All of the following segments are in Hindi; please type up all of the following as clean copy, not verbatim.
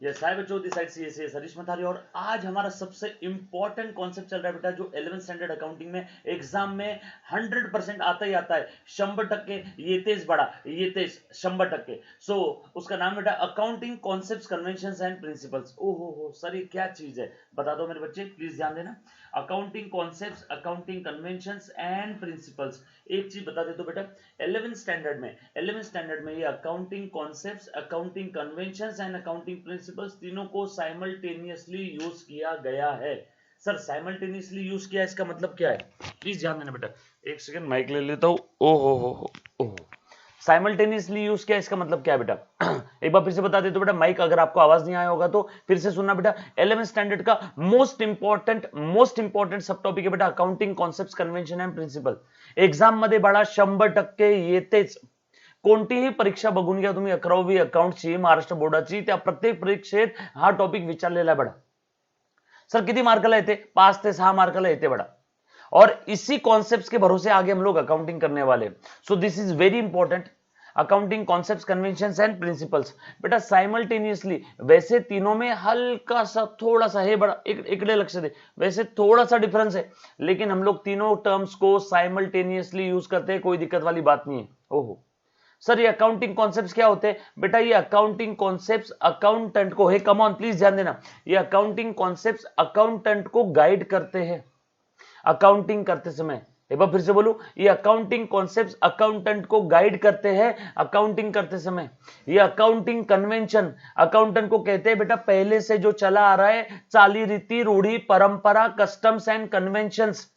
यस हाय बच्चों, दिस साइड सी हरीश मथारी। और आज हमारा सबसे इंपॉर्टेंट कॉन्सेप्ट चल रहा है बेटा, जो 11th स्टैंडर्ड अकाउंटिंग में एग्जाम में 100% आता ही आता है। 100% ये तेज बड़ा, ये तेज 100%। सो उसका नाम बेटा accounting concepts, conventions and principles. ओहो हो सर, ये क्या चीज है, बता दो मेरे बच्चे, प्लीज ध्यान देना। Accounting concepts, accounting conventions and principles. एक चीज बता दे तो बेटा, 11th स्टैंडर्ड में ये accounting concepts, accounting conventions and accounting principles तीनों को साइमल्टेनियसली यूज किया गया है। सर साइमल्टेनियसली यूज किया, इसका मतलब क्या है, प्लीज ध्यान देना बेटा। एक सेकंड माइक ले लेता हूं। ओहो, साइमल्टेनियसली यूज किया, इसका मतलब क्या है बेटा? एक बार फिर से बता देते बेटा, माइक अगर आपको आवाज नहीं आया होगा तो फिर से सुनना बेटा। 11th स्टैंडर्ड का मोस्ट इंपॉर्टंट सब टॉपिक है बेटा, accounting concepts, convention and principle. Exam मध्ये बाळा 100% येतेच। कोणतीही परीक्षा बघून घ्या तुम्ही, 11वी अकाउंटची, महाराष्ट्र बोर्डाची, त्या प्रत्येक परीक्षेत हा टॉपिक विचारलेला आहे बडा। सर किती मार्काला येते? 5 ते 6 मार्काला येते बडा। और इसी कॉन्सेप्ट्स के भरोसे आगे हम लोग अकाउंटिंग करने वाले। So this is very important, accounting concepts, conventions and principles. बेटा साइमल्टेनियसली, वैसे तीनों में हल्का सा थोड़ा सा है बड़ा, इकडे लक्ष दे, वैसे थोड़ा सा डिफरेंस है, लेकिन हम लोग तीनों टर्म्स को साइमल्टेनियसली यूज करते हैं, कोई दिक्कत वाली बात नहीं है। ओहो सर, ये अकाउंटिंग कॉन्सेप्ट्स क्या होते हैं बेटा? ये अकाउंटिंग कॉन्सेप्ट्स अकाउंटेंट को, हे कम ऑन प्लीज ध्यान देना, ये अकाउंटिंग कॉन्सेप्ट्स अकाउंटेंट को गाइड करते हैं अकाउंटिंग करते समय। एक बार फिर से बोलूं, ये अकाउंटिंग कॉन्सेप्ट्स अकाउंटेंट को गाइड करते हैं अकाउंटिंग करते समय। ये अकाउंटिंग कन्वेंशन, अकाउंटेंट को कहते हैं बेटा पहले से जो चला आ रहा है, चाली रीति, रूढ़ी, परंपरा, कस्टम्स एंड कन्वेंशंस,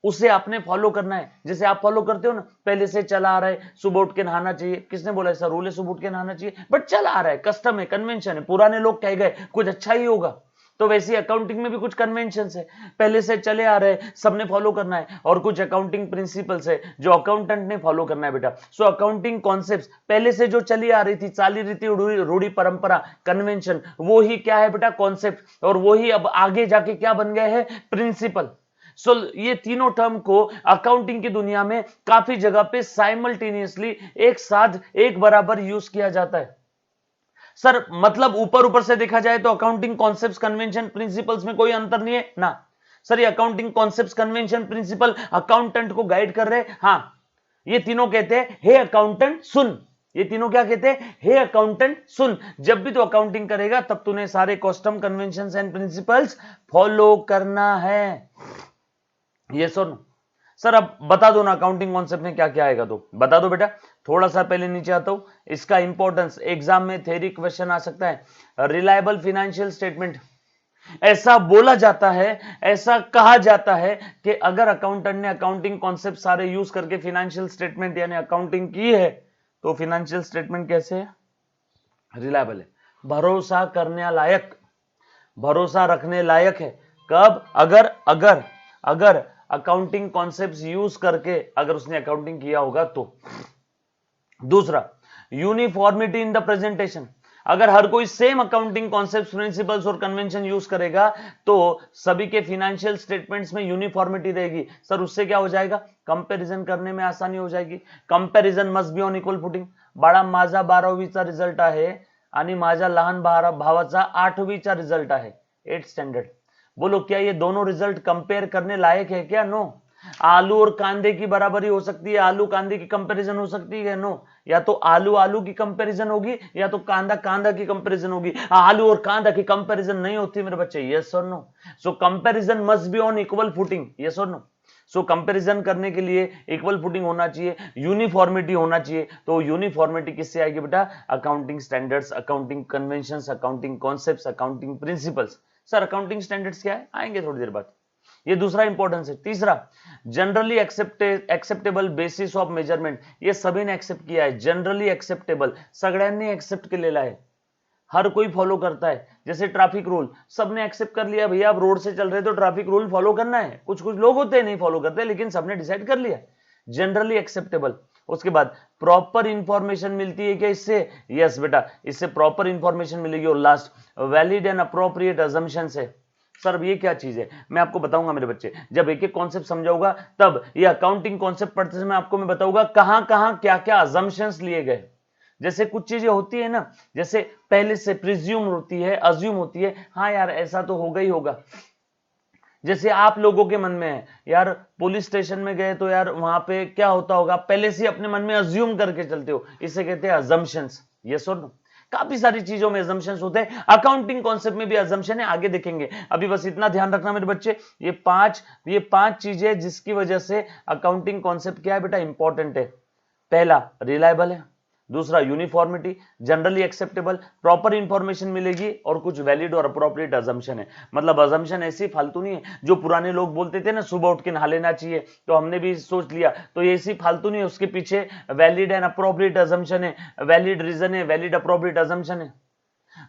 उसे आपने फॉलो करना है। जैसे आप फॉलो करते हो ना, पहले से चला आ रहा है, सुबह उठ के नहाना चाहिए, किसने बोला ऐसा रूल है सुबह उठ के नहाना चाहिए, बट चला आ रहा है, कस्टम है, कन्वेंशन है, पुराने लोग कह गए कुछ अच्छा ही होगा। तो वैसे अकाउंटिंग में भी कुछ कन्वेंशंस है, पहले से चले आ रहे हैं, सबने फॉलो करना है, और कुछ अकाउंटिंग प्रिंसिपल्स है जो अकाउंटेंट ने फॉलो करना है बेटा। सो अकाउंटिंग कॉन्सेप्ट्स पहले से जो चली आ रही थी, चाली रीति, रूढ़ी, परंपरा, कन्वेंशन, वो ही क्या है बेटा? कॉन्सेप्ट। और वो ही अब आगे जाके क्या बन गए हैं? प्रिंसिपल। सो ये तीनों टर्म को अकाउंटिंग की दुनिया में काफी जगह पे साइमल्टेनियसली, एक साथ, एक बराबर यूज किया जाता है। सर मतलब ऊपर से देखा जाए तो अकाउंटिंग कॉन्सेप्ट्स, कन्वेंशन, प्रिंसिपल्स में कोई अंतर नहीं है ना। सर ये accounting concepts, convention, principle accountant को गाइड कर रहे हैं। हाँ, ये तीनों कहते हैं हे अकाउंटेंट सुन, ये तीनों क्या कहते हैं? हे अकाउंटेंट सुन, जब भी तो अकाउंटिंग करेगा तब तूने सारे custom, conventions and principles follow करना है। ये सुन सर, अब बता दो ना अकाउंटिंग कॉन्सेप्ट में क्या क्या आएगा, तो बता दो बेटा। थोड़ा सा पहले नीचे आता हूं, इसका इंपॉर्टेंस एग्जाम में थ्योरी क्वेश्चन आ सकता है। रिलायबल फाइनेंशियल स्टेटमेंट, ऐसा बोला जाता है, ऐसा कहा जाता है कि अगर अकाउंटेंट ने अकाउंटिंग कॉन्सेप्ट सारे यूज करके फाइनेंशियल स्टेटमेंट यानी अकाउंटिंग की है, तो फाइनेंशियल स्टेटमेंट कैसे है? रिलायबल है, भरोसा करने लायक, भरोसा रखने लायक है। कब? अगर अगर अगर अकाउंटिंग कॉन्सेप्ट्स यूज करके अगर उसने अकाउंटिंग किया होगा तो। दूसरा, यूनिफॉर्मिटी इन द प्रेजेंटेशन, अगर हर कोई सेम अकाउंटिंग कॉन्सेप्ट्स, प्रिंसिपल्स और कन्वेंशन यूज करेगा तो सभी के फाइनेंशियल स्टेटमेंट्स में यूनिफॉर्मिटी रहेगी। सर उससे क्या हो जाएगा? कंपैरिजन करने में आसानी हो जाएगी। Comparison must be on equal footing. बाळा माझा 12वीचा रिझल्ट आहे आणि माझ्या लहान भावाचा 8वीचा रिझल्ट आहे, 8th स्टैंडर्ड। बोलो क्या ये दोनों रिजल्ट कंपेयर करने लायक है क्या? नो। आलू और कांदे की बराबरी हो सकती है, आलू कांदे की कंपैरिजन हो सकती है? नो। या तो आलू आलू की कंपैरिजन होगी या तो कांदा कांदा की कंपैरिजन होगी। आलू और कांदा की कंपैरिजन नहीं होती मेरे बच्चे, यस और no. So comparison must be on equal footing, yes और नो। सो कंपैरिजन करने के लिए इक्वल फुटिंग होना चाहिए, यूनिफॉर्मिटी होना चाहिए। तो यूनिफॉर्मिटी किससे आएगी बेटा? Accounting standards, accounting conventions, accounting concepts, accounting principles. Sir accounting standards क्या है? आएंगे थोड़ी देर बाद, ये दूसरा इंपॉर्टेंस है। तीसरा, generally acceptable basis of measurement, ये सभी ने एक्सेप्ट किया है, जनरली एक्सेप्टेबल, सगळ्यांनी एक्सेप्ट केलेला है, हर कोई फॉलो करता है। जैसे ट्रैफिक रूल सबने एक्सेप्ट कर लिया, भैया आप रोड से चल रहे तो ट्रैफिक रूल फॉलो करना है। कुछ कुछ लोग होते हैं नहीं फॉलो करते, लेकिन सबने डिसाइड कर लिया, जनरली एक्सेप्टेबल। उसके बाद प्रॉपर इंफॉर्मेशन मिलती है क्या इससे? यस बेटा, इससे प्रॉपर इंफॉर्मेशन मिलेगी। और last, valid and appropriate assumptions है। सर अब ये क्या चीज है? मैं आपको बताऊंगा मेरे बच्चे, जब एक एक कॉन्सेप्ट समझाऊंगा तब ये अकाउंटिंग कॉन्सेप्ट पढ़ते समय आपको मैं बताऊंगा कहां कहां क्या क्या अजम्पशंस लिए गए। जैसे कुछ चीजें होती है ना, जैसे पहले से प्रिज्यूम होती है, अज्यूम होती है, हाँ यार ऐसा तो होगा ही होगा। जैसे आप लोगों के मन में है यार, पुलिस स्टेशन में गए तो यार वहां पे क्या होता होगा, पहले से अपने मन में अज्यूम करके चलते हो, इसे कहते हैं अजम्पशंस। यस और नो? काफी सारी चीजों में अजम्पशंस होते हैं, अकाउंटिंग कॉन्सेप्ट में भी अजम्पशन है, आगे देखेंगे। अभी बस इतना ध्यान रखना मेरे बच्चे, ये पांच चीजें जिसकी वजह से अकाउंटिंग कॉन्सेप्ट क्या है बेटा, इंपॉर्टेंट है। पहला रिलायबल है, दूसरा uniformity, generally acceptable, proper information मिलेगी, और कुछ वैलिड और अप्रोप्रिएट अजम्पशन है। मतलब अजम्पशन ऐसी फालतू नहीं है, जो पुराने लोग बोलते थे ना सुबह उठ के नहा लेना चाहिए, तो हमने भी सोच लिया, तो ये ऐसी फालतू नहीं है, उसके पीछे वैलिड एंड अप्रोप्रिएट अजम्पशन है, वैलिड रीजन है, वैलिड अप्रोप्रिएट अजम्पशन है।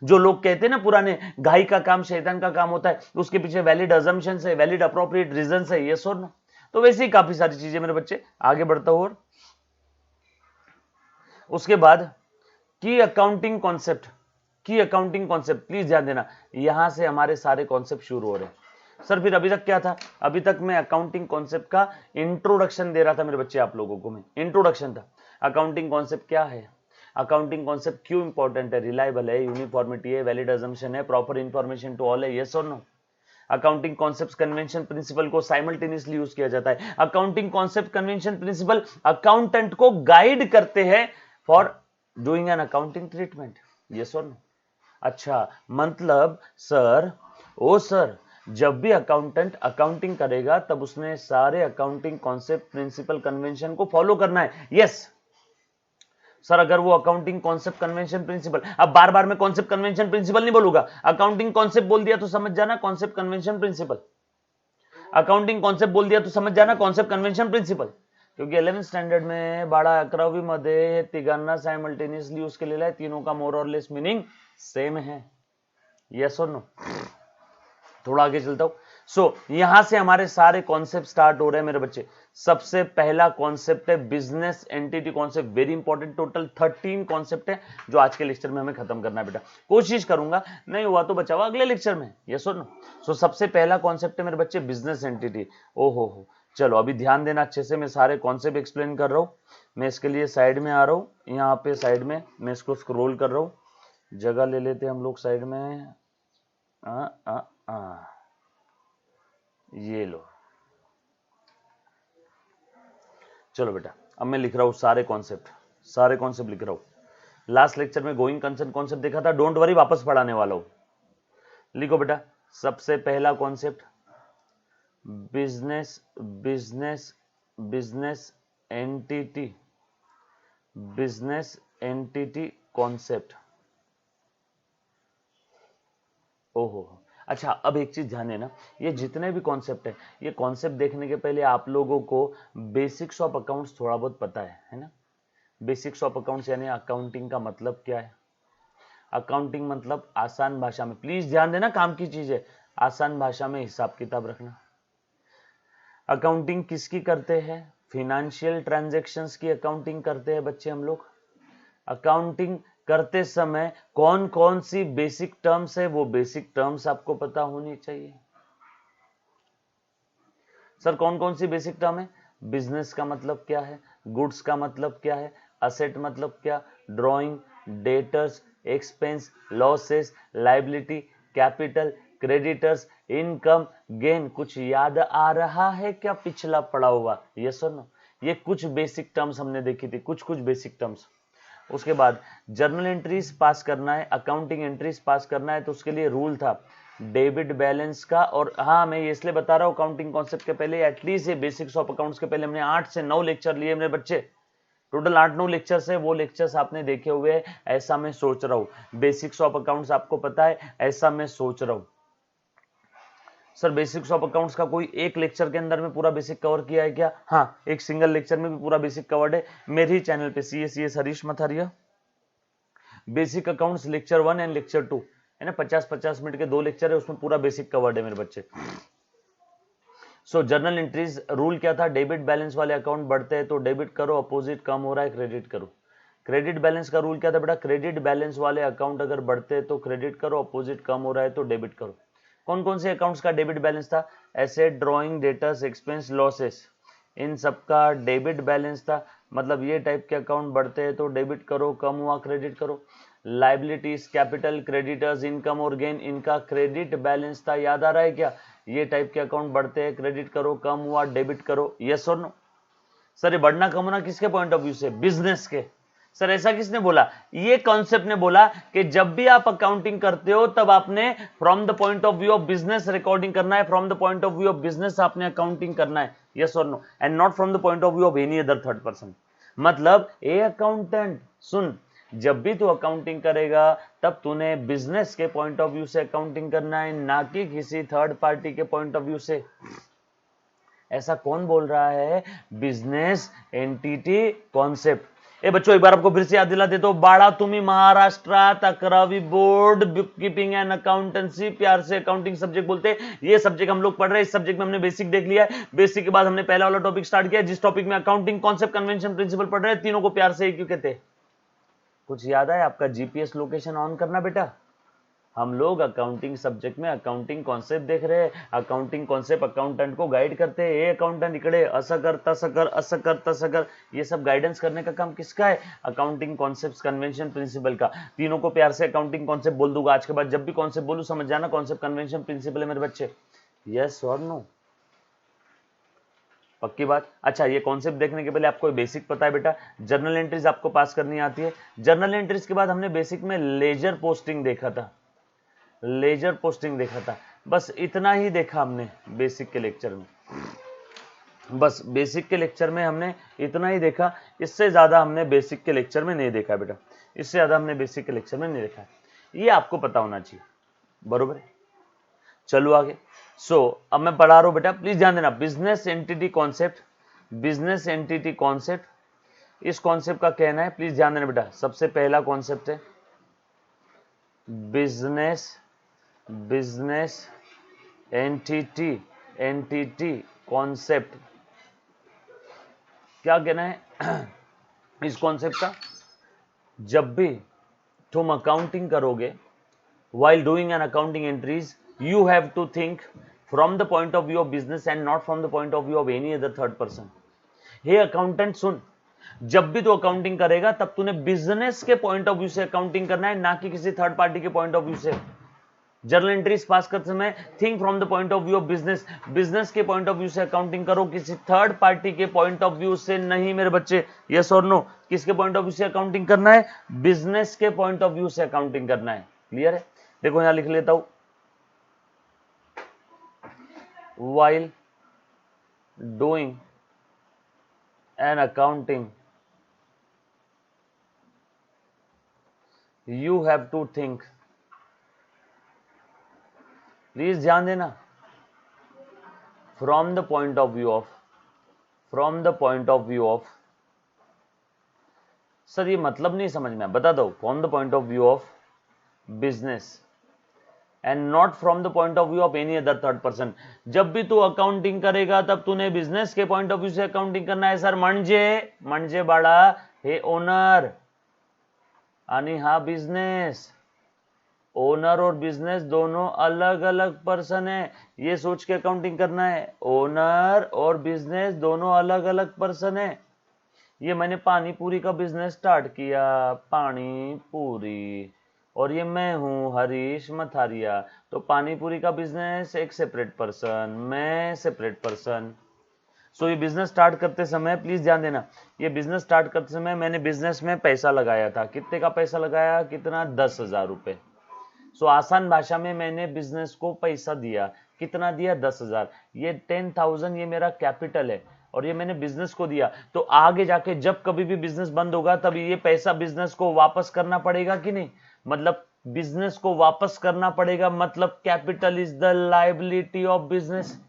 जो लोग कहते हैं ना पुराने, गाय का काम शैतान का काम होता है, उसके पीछे वैलिड अजम्पशन है, वैलिड अप्रोप्रिएट रीजन है, ये और नो? तो वैसे ही काफी सारी चीजें मेरे बच्चे, आगे बढ़ता हूं। और उसके बाद की अकाउंटिंग कॉन्सेप्ट, की अकाउंटिंग कॉन्सेप्ट प्लीज ध्यान देना, यहां से हमारे सारे कॉन्सेप्ट शुरू हो रहे हैं। सर फिर अभी तक क्या था, अभी तक मैं अकाउंटिंग कॉन्सेप्ट का इंट्रोडक्शन दे रहा था मेरे बच्चे, आप लोगों को मैं इंट्रोडक्शन था। अकाउंटिंग कॉन्सेप्ट क्या है, अकाउंटिंग कॉन्सेप्ट क्यों इंपॉर्टेंट है, रिलायबल है, यूनिफॉर्मिटी है, वैलिड अजम्पशन है, प्रॉपर इंफॉर्मेशन टू ऑल है, यस और no? Accounting concept convention principle को साइमल्टेनियसली यूज किया जाता है। Accounting concept convention principle accountant को गाइड करते हैं for doing an accounting treatment, yes और नो? अच्छा, मतलब सर, ओ सर, जब भी अकाउंटेंट अकाउंटिंग करेगा तब उसने सारे अकाउंटिंग कॉन्सेप्ट प्रिंसिपल कन्वेंशन को फॉलो करना है, यस सर। अगर वो अकाउंटिंग कॉन्सेप्ट कन्वेंशन प्रिंसिपल, अब बार बार मैं कॉन्सेप्ट कन्वेंशन प्रिंसिपल नहीं बोलूंगा, अकाउंटिंग कॉन्सेप्ट बोल दिया तो समझ जाना concept convention principle, accounting concept बोल दिया तो समझ जाना कॉन्सेप्ट कन्वेंशन प्रिंसिपल। क्योंकि 11th स्टँडर्ड में 11वी मध्ये हे तिघांना सायमल्टेनियसली यूज केलेला आहे, तीनों का मोर और लेस मीनिंग सेम है, यस और नो? थोड़ा आगे चलता हूं। सो यहां से हमारे सारे कॉन्सेप्ट स्टार्ट हो रहे हैं मेरे बच्चे। सबसे पहला कॉन्सेप्ट है business entity concept, very important, total 13 concept है जो आज के लेक्चर में हमें खत्म करना है बेटा। कोशिश करूंगा, नहीं हुआ तो बचाओ अगले लेक्चर में, यस और नो? सो सबसे पहला कॉन्सेप्ट है मेरे बच्चे बिजनेस एंटिटी। ओहो हो, चलो अभी ध्यान देना अच्छे से, मैं सारे कॉन्सेप्ट एक्सप्लेन कर रहा हूं। मैं इसके लिए साइड में आ रहा हूं, यहाँ पे साइड में मैं इसको स्क्रॉल कर रहा हूं, जगह ले लेते हैं हम लोग साइड में। ये लो, चलो बेटा, अब मैं लिख रहा हूं सारे कॉन्सेप्ट लिख रहा हूं। लास्ट लेक्चर में गोइंग कंसर्न कॉन्सेप्ट देखा था, डोंट वरी, वापस पढ़ाने वाला हूं। लिखो बेटा, सबसे पहला concept business business business entity, business entity concept. ओहो, अच्छा अब एक चीज ध्यान देना, ये जितने भी कॉन्सेप्ट है, ये कॉन्सेप्ट देखने के पहले आप लोगों को बेसिक्स ऑफ अकाउंट्स थोड़ा बहुत पता है ना? बेसिक्स ऑफ अकाउंट्स यानी अकाउंटिंग का मतलब क्या है, अकाउंटिंग मतलब आसान भाषा में, प्लीज ध्यान देना, काम की चीज है, आसान भाषा में हिसाब किताब रखना। अकाउंटिंग किसकी करते हैं, फिनेंशियल ट्रांजैक्शंस की अकाउंटिंग करते हैं बच्चे हम लोग। अकाउंटिंग करते समय कौन कौन सी बेसिक टर्म्स है, वो बेसिक टर्म्स आपको पता होनी चाहिए। सर कौन कौन सी बेसिक टर्म है, बिजनेस का मतलब क्या है, गुड्स का मतलब क्या है, असेट मतलब क्या, drawing, debtors, expense, losses, liability, capital, creditors, income, gain. कुछ याद आ रहा है क्या पिछला पढ़ा हुआ, यस और नो? ये कुछ बेसिक टर्म्स हमने देखी थी, कुछ बेसिक टर्म्स। उसके बाद जर्नल एंट्रीज पास करना है, अकाउंटिंग एंट्रीज पास करना है, तो उसके लिए रूल था डेबिट बैलेंस का। और हाँ, मैं ये इसलिए बता रहा हूँ अकाउंटिंग कॉन्सेप्ट के पहले, एटलीस्ट ये बेसिक्स ऑफ अकाउंट्स के पहले हमने 8 से 9 लेक्चर लिए मेरे बच्चे, टोटल 8-9 लेक्चर्स है, वो लेक्चर्स आपने देखे हुए हैं, ऐसा मैं सोच रहा हूँ। बेसिक्स ऑफ अकाउंट्स आपको पता है, ऐसा मैं सोच रहा हूँ। सर बेसिक्स ऑफ अकाउंट्स का कोई एक लेक्चर के अंदर में पूरा बेसिक कवर किया है क्या? हाँ, एक सिंगल लेक्चर में भी पूरा बेसिक कवर्ड है मेरे ही चैनल पे, CA Harish Mathariya, basic accounts lecture 1 and lecture 2 है ना, 50-50 मिनट के 2 लेक्चर है, उसमें पूरा बेसिक कवर्ड है मेरे बच्चे। सो जर्नल एंट्रीज रूल क्या था, डेबिट बैलेंस वाले अकाउंट बढ़ते हैं तो डेबिट करो, अपोजिट कम हो रहा है क्रेडिट करो। क्रेडिट बैलेंस का रूल क्या था बेटा, क्रेडिट बैलेंस वाले अकाउंट अगर बढ़ते हैं तो क्रेडिट करो, अपोजिट कम हो रहा है तो डेबिट करो। कौन कौन से अकाउंट्स का डेबिट बैलेंस था, asset, drawing, debtors, expense, losses, इन सबका डेबिट बैलेंस था। मतलब ये टाइप के अकाउंट बढ़ते हैं तो डेबिट करो, कम हुआ क्रेडिट करो। लाइबिलिटीज, कैपिटल, क्रेडिटर्स, इनकम और गेन, इनका क्रेडिट बैलेंस था, याद आ रहा है क्या? ये टाइप के अकाउंट बढ़ते हैं, क्रेडिट करो, कम हुआ डेबिट करो। यस और नो? सर ये बढ़ना कम होना किसके पॉइंट ऑफ व्यू से? बिजनेस के। सर ऐसा किसने बोला? ये कॉन्सेप्ट ने बोला कि जब भी आप अकाउंटिंग करते हो तब आपने from the point of view of business recording करना है, from the point of view of business आपने अकाउंटिंग करना है। यस और no? And not from the point of view of any other third person. मतलब ए अकाउंटेंट सुन, जब भी तू अकाउंटिंग करेगा तब तूने बिजनेस के पॉइंट ऑफ व्यू से अकाउंटिंग करना है, ना कि किसी थर्ड पार्टी के पॉइंट ऑफ व्यू से। ऐसा कौन बोल रहा है? Business entity concept. ए बच्चों एक बार आपको फिर से याद दिला देता हूं, बाड़ा तुम्ही महाराष्ट्र 11वीं board book keeping and accountancy, प्यार से अकाउंटिंग सब्जेक्ट बोलते हैं। ये सब्जेक्ट हम लोग पढ़ रहे हैं। इस सब्जेक्ट में हमने बेसिक देख लिया है। बेसिक के बाद हमने पहला वाला टॉपिक स्टार्ट किया, जिस टॉपिक में अकाउंटिंग कॉन्सेप्ट, कन्वेंशन, प्रिंसिपल पढ़ रहे हैं। तीनों को प्यार से क्यों कहते हैं? कुछ याद है? आपका जीपीएस लोकेशन ऑन करना बेटा। हम लोग अकाउंटिंग सब्जेक्ट में अकाउंटिंग कॉन्सेप्ट देख रहे हैं। अकाउंटिंग कॉन्सेप्ट अकाउंटेंट को गाइड करते हैं। ए अकाउंटेंट इकड़े असं कर तसं कर, असं कर तसं कर, ये सब गाइडेंस करने का काम किसका है? अकाउंटिंग कॉन्सेप्ट, कन्वेंशन, प्रिंसिपल का। तीनों को प्यार से अकाउंटिंग कॉन्सेप्ट बोल दूंगा आज के बाद। जब भी कॉन्सेप्ट बोलूं समझ जाना कॉन्सेप्ट, कन्वेंशन, प्रिंसिपल है मेरे बच्चे। यस और नो? पक्की बात? अच्छा ये कॉन्सेप्ट देखने के पहले आपको बेसिक पता है बेटा, जर्नल एंट्रीज आपको पास करनी आती है। जर्नल एंट्रीज के बाद हमने बेसिक में लेजर पोस्टिंग देखा था, लेजर पोस्टिंग देखा था। बस इतना ही देखा हमने बेसिक के लेक्चर में। बस बेसिक के लेक्चर में हमने इतना ही देखा, इससे ज्यादा हमने बेसिक के लेक्चर में नहीं देखा बेटा, इससे ज्यादा हमने बेसिक के लेक्चर में नहीं देखा। ये आपको पता होना चाहिए, बरोबर है? चलो आगे। अब मैं पढ़ा रहा हूं बेटा, प्लीज ध्यान देना। Business entity concept, business entity concept, इस कॉन्सेप्ट का कहना है, प्लीज ध्यान देना बेटा। सबसे पहला कॉन्सेप्ट है बिजनेस एंटिटी कॉन्सेप्ट। क्या कहना है इस कॉन्सेप्ट का? जब भी तुम अकाउंटिंग करोगे, while doing an accounting entries, you have to think from the point of view of business and not from the point of view of any other third person. Hey accountant सुन, जब भी तू अकाउंटिंग करेगा तब तूने बिजनेस के पॉइंट ऑफ व्यू से अकाउंटिंग करना है, ना कि किसी थर्ड पार्टी के पॉइंट ऑफ व्यू से। जर्नल एंट्रीज पास करते समय think from the point of view of business, business के पॉइंट ऑफ व्यू से अकाउंटिंग करो, किसी थर्ड पार्टी के पॉइंट ऑफ व्यू से नहीं मेरे बच्चे। यस और नो? किसके पॉइंट ऑफ व्यू से अकाउंटिंग करना है? बिजनेस के पॉइंट ऑफ व्यू से अकाउंटिंग करना है। क्लियर है? देखो यहां लिख लेता हूं, while doing an accounting you have to think, please ध्यान देना, from the point of view of, sir ये मतलब नहीं समझ में, बता दो। from the point of view of business and not from the point of view of any other third person. जब भी तू अकाउंटिंग करेगा तब तूने बिजनेस के पॉइंट ऑफ व्यू से अकाउंटिंग करना है। सर म्हणजे बाळा हे ओनर आणि हा बिजनेस, ओनर और बिजनेस दोनों अलग अलग पर्सन है, ये सोच के अकाउंटिंग करना है। ओनर और बिजनेस दोनों अलग अलग पर्सन है। ये मैंने पानी पूरी का बिजनेस स्टार्ट किया, पानी पूरी, और ये मैं हूं हरीश मथारिया, तो पानी पूरी का बिजनेस एक सेपरेट पर्सन, मैं सेपरेट पर्सन। सो ये बिजनेस स्टार्ट करते समय प्लीज ध्यान देना, ये बिजनेस स्टार्ट करते समय मैंने बिजनेस में पैसा लगाया था। कितने का पैसा लगाया? कितना? 10,000 रुपए। सो आसान भाषा में मैंने बिजनेस को पैसा दिया। कितना दिया? 10,000। ये 10,000 ये मेरा कैपिटल है और ये मैंने बिजनेस को दिया। तो आगे जाके जब कभी भी बिजनेस बंद होगा तब ये पैसा बिजनेस को वापस करना पड़ेगा कि नहीं? मतलब बिजनेस को वापस करना पड़ेगा, मतलब capital is the liability of business.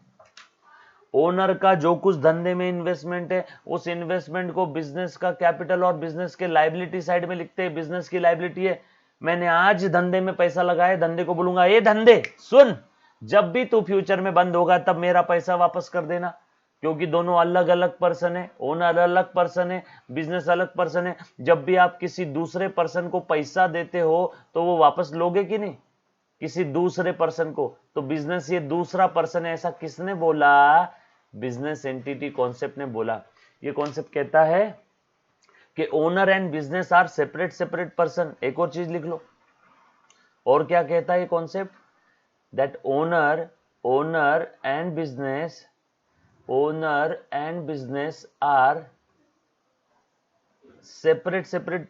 Owner का जो कुछ धंधे में इन्वेस्टमेंट है उस इन्वेस्टमेंट को बिजनेस का कैपिटल और बिजनेस के लायबिलिटी साइड में लिखते हैं। बिजनेस की लायबिलिटी है, मैंने आज धंधे में पैसा लगाया, धंधे को बोलूंगा ये धंधे सुन, जब भी तू फ्यूचर में बंद होगा तब मेरा पैसा वापस कर देना, क्योंकि दोनों अलग अलग पर्सन है। ओनर अलग पर्सन है, बिजनेस अलग पर्सन है। जब भी आप किसी दूसरे पर्सन को पैसा देते हो तो वो वापस लोगे कि नहीं? किसी दूसरे पर्सन को, तो बिजनेस ये दूसरा पर्सन है। ऐसा किसने बोला? बिजनेस एंटिटी कॉन्सेप्ट ने बोला। ये कॉन्सेप्ट कहता है कि owner and business are separate separate person. एक और चीज लिख लो, और क्या कहता है ये concept, that owner and business are separate separate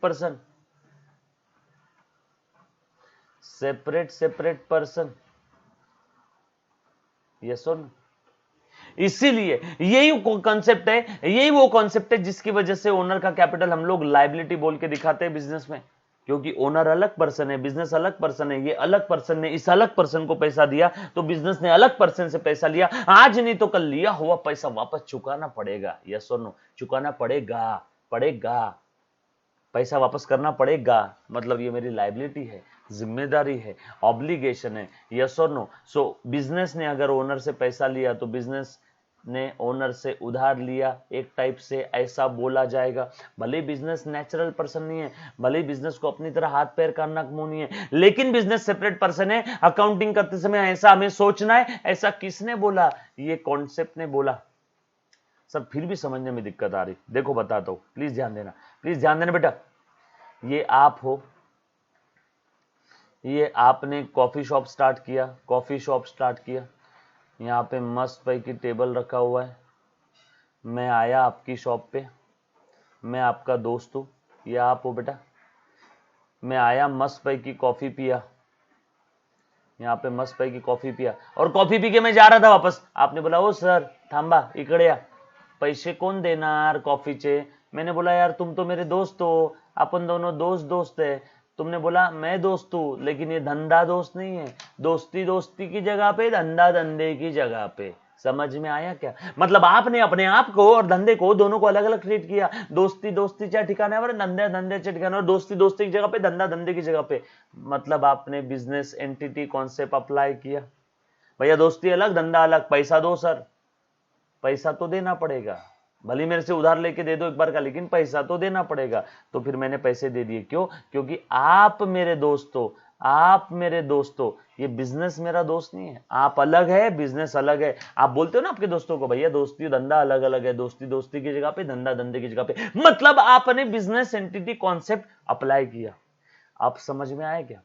person, yes और नो। इसीलिए यही वो कॉन्सेप्ट है जिसकी वजह से ओनर का कैपिटल हम लोग लायबिलिटी बोल के दिखाते हैं बिजनेस में, क्योंकि ओनर अलग पर्सन है, बिजनेस अलग पर्सन है। ये अलग पर्सन ने इस अलग पर्सन को पैसा दिया, तो बिजनेस ने अलग पर्सन से पैसा लिया। आज नहीं तो कल लिया हुआ पैसा वापस चुकाना पड़ेगा, यस और नो। चुकाना पड़ेगा, पैसा वापस करना पड़ेगा, मतलब ये मेरी लायबिलिटी है, जिम्मेदारी है, ऑब्लिगेशन है, यस और नो। सो बिजनेस ने अगर ओनर से पैसा लिया तो बिजनेस ने ओनर से उधार लिया, एक टाइप से ऐसा बोला जाएगा। भले ही बिजनेस नेचुरल पर्सन नहीं है, भले ही बिजनेस को अपनी तरह हाथ पैर कान मुंह नहीं है, लेकिन बिजनेस सेपरेट पर्सन है। अकाउंटिंग करते समय ऐसा हमें सोचना है। ऐसा किसने बोला? ये कॉन्सेप्ट ने बोला। सर फिर भी समझने में दिक्कत आ रही, देखो बताता हूं, प्लीज ध्यान देना बेटा। ये आप हो, ये आपने कॉफी शॉप स्टार्ट किया, यहाँ पे मस्त भाई की टेबल रखा हुआ है। मैं आया आपकी शॉप पे, मैं आपका दोस्त हूँ, ये आप हो बेटा। मैं आया, मस्त भाई की कॉफी पिया, यहाँ पे मस्त भाई की कॉफी पिया, और कॉफी पी के मैं जा रहा था वापस। आपने बोला ओ सर थांबा इकडे या, पैसे कोण देणार कॉफीचे? मैंने बोला यार तुम तो मेरे दोस्त हो, अपन दोनों दोस्त है। तुमने बोला मैं दोस्त हूं, लेकिन ये धंधा दोस्त नहीं है, दोस्ती की जगह पे, धंधा धंधे की जगह पे। समझ में आया क्या? मतलब आपने अपने आप को और धंधे को दोनों को अलग अलग ट्रीट किया। दोस्तीच्या ठिकाणावर, धंद्याच्या ठिकाणावर, दोस्ती की जगह पे, धंधा धंधे की जगह पे। मतलब आपने बिजनेस एंटिटी कॉन्सेप्ट अप्लाई किया। भैया दोस्ती अलग, धंधा अलग, पैसा दो सर, पैसा तो देना पड़ेगा। भले मेरे से उधार लेके दे दो एक बार का, लेकिन पैसा तो देना पड़ेगा। तो फिर मैंने पैसे दे दिए। क्यों? क्योंकि आप मेरे दोस्त हो, ये बिजनेस मेरा दोस्त नहीं है। आप अलग है, बिजनेस अलग है। आप बोलते हो ना आपके दोस्तों को, भैया दोस्ती धंधा अलग अलग है, दोस्ती की जगह पे, धंधा धंधे की जगह पे। मतलब आपने बिजनेस एंटिटी कॉन्सेप्ट अप्लाई किया। आप समझ में आया क्या?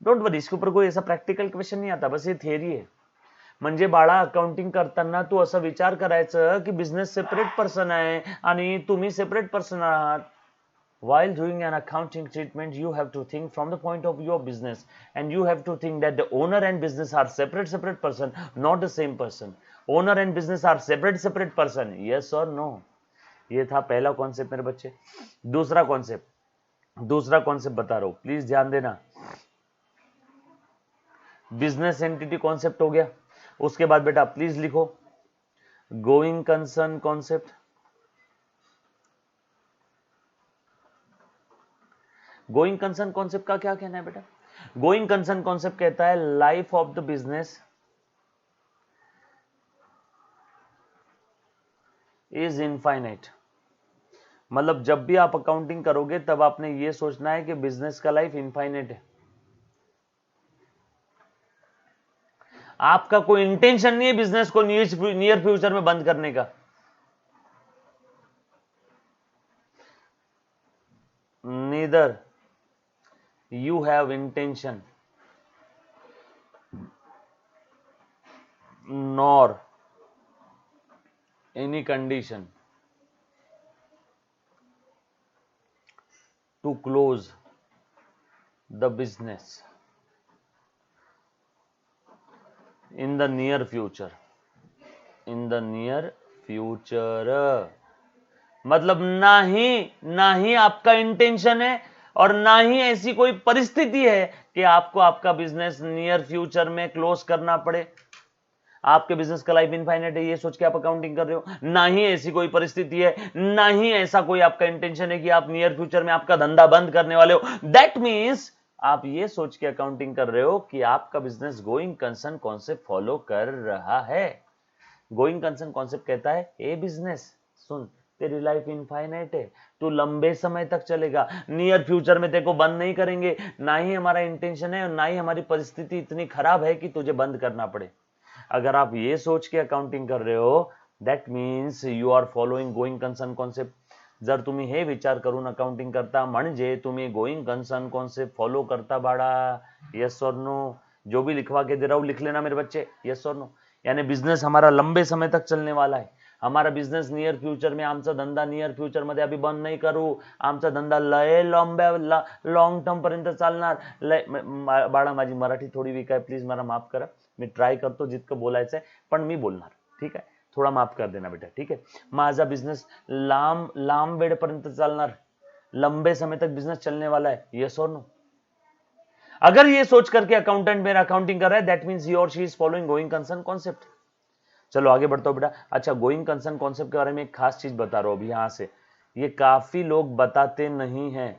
डोंट वरी, इसके ऊपर कोई ऐसा प्रॅक्टिकल क्वेश्चन नहीं आता, बस ये थियरी है। म्हणजे बाळा अकाउंटिंग करताना तू असा विचार करायचं की बिझनेस सेपरेट पर्सन आहे आणि तुम्ही सेपरेट पर्सन आहात. While doing an accounting treatment, you have to think from the point of view of business, and you have to think that the owner and business are separate person, not the same person. Owner and business are separate person. Yes or no? ये था पहला कॉन्सेप्ट मेरे बच्चे। दूसरा कॉन्सेप्ट बता रहा हूं, प्लीज ध्यान देना। बिजनेस एंटिटी कॉन्सेप्ट हो गया। उसके बाद बेटा प्लीज लिखो going concern concept. Going concern concept का क्या कहना है बेटा? गोइंग कंसर्न कॉन्सेप्ट कहता है life of the business is infinite. मतलब जब भी आप अकाउंटिंग करोगे तब आपने ये सोचना है कि बिजनेस का लाइफ इनफाइनाइट है। आपका कोई इंटेंशन नहीं है बिजनेस को नियर फ्यूचर में बंद करने का। Neither you have intention nor any condition to close the business in the near future। मतलब ना ही आपका इंटेंशन है और ना ही ऐसी कोई परिस्थिति है कि आपको आपका बिजनेस नियर फ्यूचर में क्लोज करना पड़े। आपके बिजनेस का लाइफ इनफाइनाइट है ये सोच के आप अकाउंटिंग कर रहे हो। ना ही ऐसी कोई परिस्थिति है, ना ही ऐसा कोई आपका इंटेंशन है कि आप नियर फ्यूचर में आपका धंधा बंद करने वाले हो। दैट मीन्स आप ये सोच के अकाउंटिंग कर रहे हो कि आपका business going concern concept follow कर रहा है। गोइंग कंसर्न कॉन्सेप्ट कहता है ए बिजनेस सुन, तेरी लाइफ इनफाइनाइट है, तू लंबे समय तक चलेगा, नियर फ्यूचर में तेरे को बंद नहीं करेंगे। ना ही हमारा इंटेंशन है और ना ही हमारी परिस्थिति इतनी खराब है कि तुझे बंद करना पड़े। अगर आप ये सोच के अकाउंटिंग कर रहे हो that means you are following going concern concept. जर तुम्ही हे विचार करून अकाउंटिंग करता म्हणजे तुम्ही गोइंग कंसर्न कॉन्सेप्ट फॉलो करता बाळा. यस और नो. जो भी लिखवा के दे रहा हूं लिख लेना मेरे बच्चे. यस और नो. यानी बिझनेस हमारा लंबे समय तक चलने वाला है. हमारा बिझनेस नियर फ्युचर में, आमचा धंदा नियर फ्युचर मध्ये अभी बंद नाही करू. आमचा धंदा लय लॉंग टर्म पर्यंत चालणार. बाळा माझी मराठी थोडी वीक आहे, प्लीज मला माफ करा. मी ट्राय करतो जितकं बोलायचंय पण मी बोलणार. ठीक आहे, थोड़ा माफ कर देना बेटा. ठीक है, माझा बिझनेस लांब वेळेपर्यंत चालणार. लंबे समय तक बिजनेस चलने वाला है. यस और नो. अगर ये सोच करके अकाउंटेंट मेरा अकाउंटिंग कर रहा है, दैट मींस ही और she is following going concern concept. चलो आगे बढ़ता हूं बेटा. अच्छा, गोइंग कंसर्न कॉन्सेप्ट के बारे में एक खास चीज बता रहा हूं अभी यहां से. ये काफी लोग बताते नहीं है.